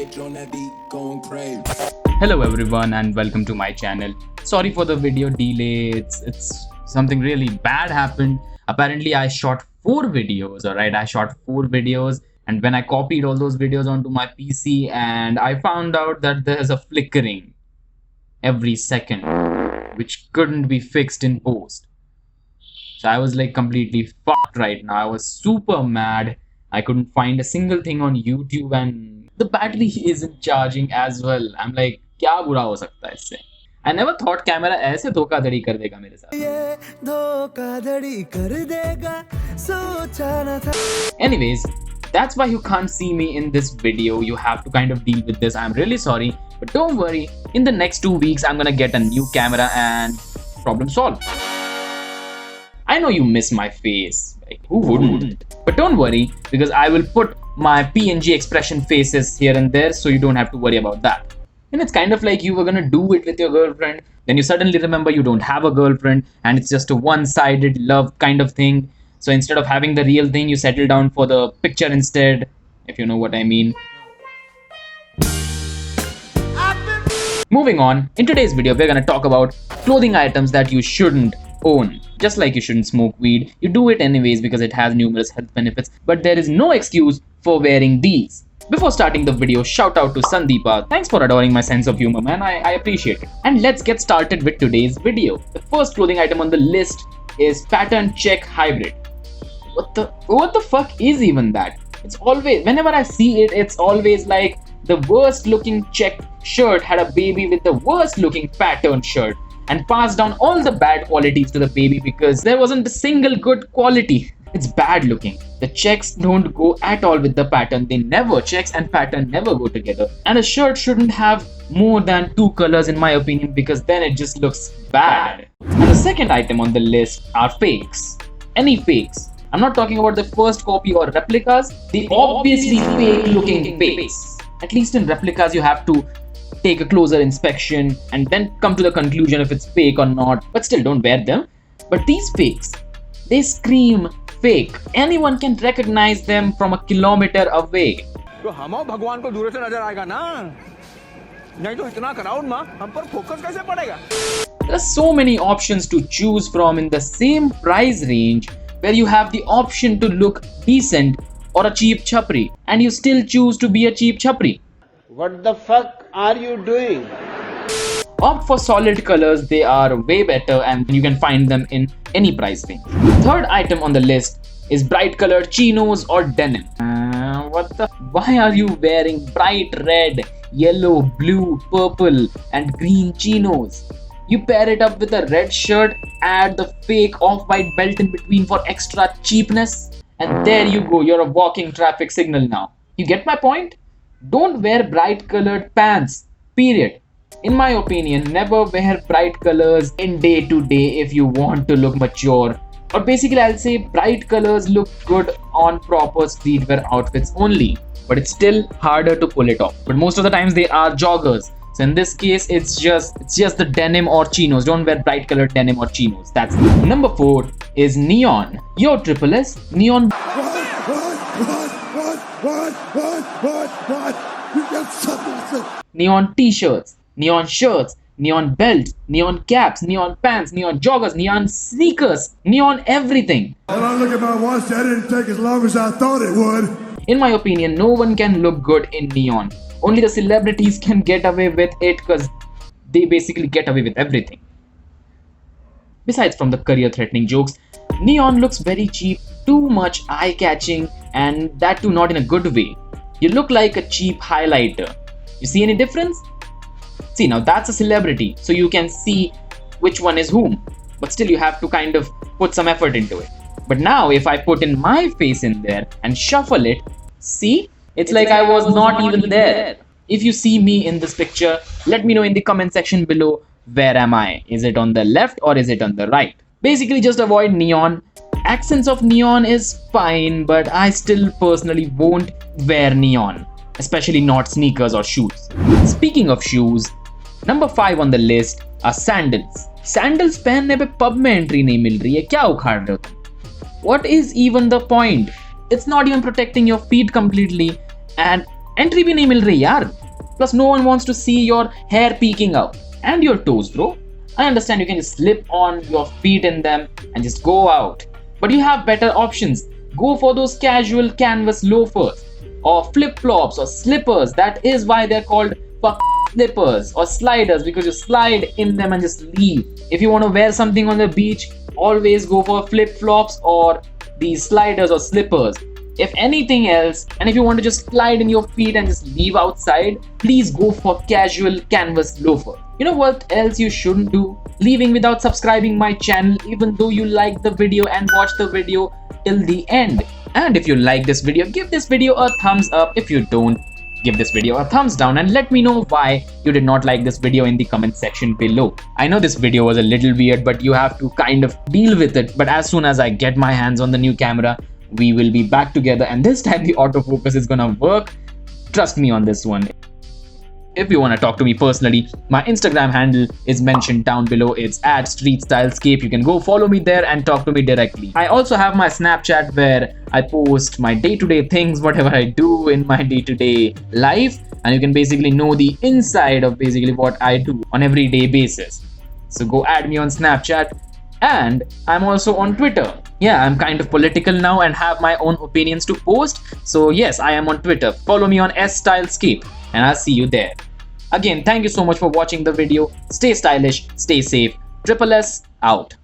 bitch on that beat going crazy. Hello everyone and welcome to my channel. Sorry for the video delay. It's something really bad happened. Apparently I shot 4 videos, alright? I shot 4 videos, and when I copied all those videos onto my PC, and I found out that there's a flickering every second which couldn't be fixed in post. So I was like completely fucked right now. I was super mad. I couldn't find a single thing on YouTube and the battery isn't charging as well. I'm like, क्या बुरा हो सकता है इससे? I never thought camera ऐसे धोखाधड़ी कर देगा मेरे साथ. ये धोखाधड़ी कर देगा सोचा न था. Anyways, that's why you can't see me in this video. You have to kind of deal with this. I'm really sorry, but don't worry. In the next 2 weeks, I'm gonna get a new camera and problem solved. I know you miss my face. Like, who wouldn't? But don't worry, because I will put my PNG expression faces here and there, so you don't have to worry about that. And it's kind of like you were gonna do it with your girlfriend, then you suddenly remember you don't have a girlfriend, and it's just a one-sided love kind of thing. So instead of having the real thing, you settle down for the picture instead, if you know what I mean. Moving on, in today's video, we're gonna talk about clothing items that you shouldn't own. Just like you shouldn't smoke weed, you do it anyways because it has numerous health benefits, but there is no excuse for wearing these. Before starting the video, shout out to Sandeepa. Thanks for adoring my sense of humor, man. I appreciate it. And let's get started with today's video. The first clothing item on the list is pattern check hybrid. What the fuck is even that? It's always, whenever I see it, it's always like the worst looking check shirt had a baby with the worst looking pattern shirt and passed down all the bad qualities to the baby because there wasn't a single good quality. It's bad looking. The checks don't go at all with the pattern. They never, checks and pattern never go together. And a shirt shouldn't have more than 2 colors in my opinion, because then it just looks bad. And the second item on the list are fakes. Any fakes. I'm not talking about the first copy or replicas. The obviously fake looking fakes. At least in replicas you have to take a closer inspection and then come to the conclusion if it's fake or not. But still, don't wear them. But these fakes, they scream fake. Anyone can recognize them from a kilometer away. तो हम भगवान को दूर से नजर आएगा ना, नहीं तो इतना क्राउड में हम पर फोकस कैसे पड़ेगा? There are so many options to choose from in the same price range where you have the option to look decent or a cheap chapri, and you still choose to be a cheap chapri. What the fuck are you doing? Opt for solid colors, they are way better and you can find them in any price range. Third item on the list is bright colored chinos or denim. Why are you wearing bright red, yellow, blue, purple and green chinos? You pair it up with a red shirt, add the fake off-white belt in between for extra cheapness, and there you go, you're a walking traffic signal now. You get my point? Don't wear bright colored pants, period. In my opinion, never wear bright colors in day to day if you want to look mature. Or basically I'll say bright colors look good on proper streetwear outfits only, but it's still harder to pull it off. But most of the times they are joggers. So in this case, it's just the denim or chinos. Don't wear bright colored denim or chinos. That's it. Number 4 is neon. Yo, Triple S, neon. What? You got something to say? Neon t-shirts, neon shirts, neon belts, neon caps, neon pants, neon joggers, neon sneakers, neon everything. When I look at my watch, that didn't take as long as I thought it would. In my opinion, no one can look good in neon. Only the celebrities can get away with it because they basically get away with everything. Besides from the career-threatening jokes, neon looks very cheap, too much eye-catching, and that too not in a good way. You look like a cheap highlighter. You see any difference? See, now that's a celebrity, so you can see which one is whom. But still you have to kind of put some effort into it. But now if I put in my face in there and shuffle it, see? It's like I was not even there. If you see me in this picture, let me know in the comment section below, where am I? Is it on the left or is it on the right? Basically just avoid neon. Accents of neon is fine, but I still personally won't wear neon, especially not sneakers or shoes. Speaking of shoes, number 5 on the list are sandals. Sandals पहनने पे pub में entry नहीं मिल रही है, क्या उखाड़ रहे हो तुम? What is even the point? It's not even protecting your feet completely, and Entry भी नहीं मिल रही यार. Plus no one wants to see your hair peeking out and your toes, bro. I understand you can just slip on your feet in them and just go out, but you have better options. Go for those casual canvas loafers or flip-flops or slippers. That is why they're called slippers or sliders, because you slide in them and just leave. If you want to wear something on the beach, always go for flip-flops or these sliders or slippers. If anything else, and if you want to just slide in your feet and just leave outside, please go for casual canvas loafer. You know what else you shouldn't do? Leaving without subscribing my channel even though you like the video and watch the video till the end. And if you like this video, give this video a thumbs up. If you don't, give this video a thumbs down and let me know why you did not like this video in the comment section below. I know this video was a little weird, but you have to kind of deal with it. But as soon as I get my hands on the new camera, we will be back together, and this time the autofocus is gonna work. Trust me on this one. If you want to talk to me personally, my Instagram handle is mentioned down below. It's at StreetStyleScape. You can go follow me there and talk to me directly. I also have my Snapchat where I post my day-to-day things, whatever I do in my day-to-day life, and you can basically know the inside of basically what I do on everyday basis. So go add me on Snapchat, and I'm also on Twitter. Yeah, I'm kind of political now and have my own opinions to post. So yes, I am on Twitter. Follow me on STREETStyleScape and I'll see you there. Again, thank you so much for watching the video. Stay stylish, stay safe. Triple S out.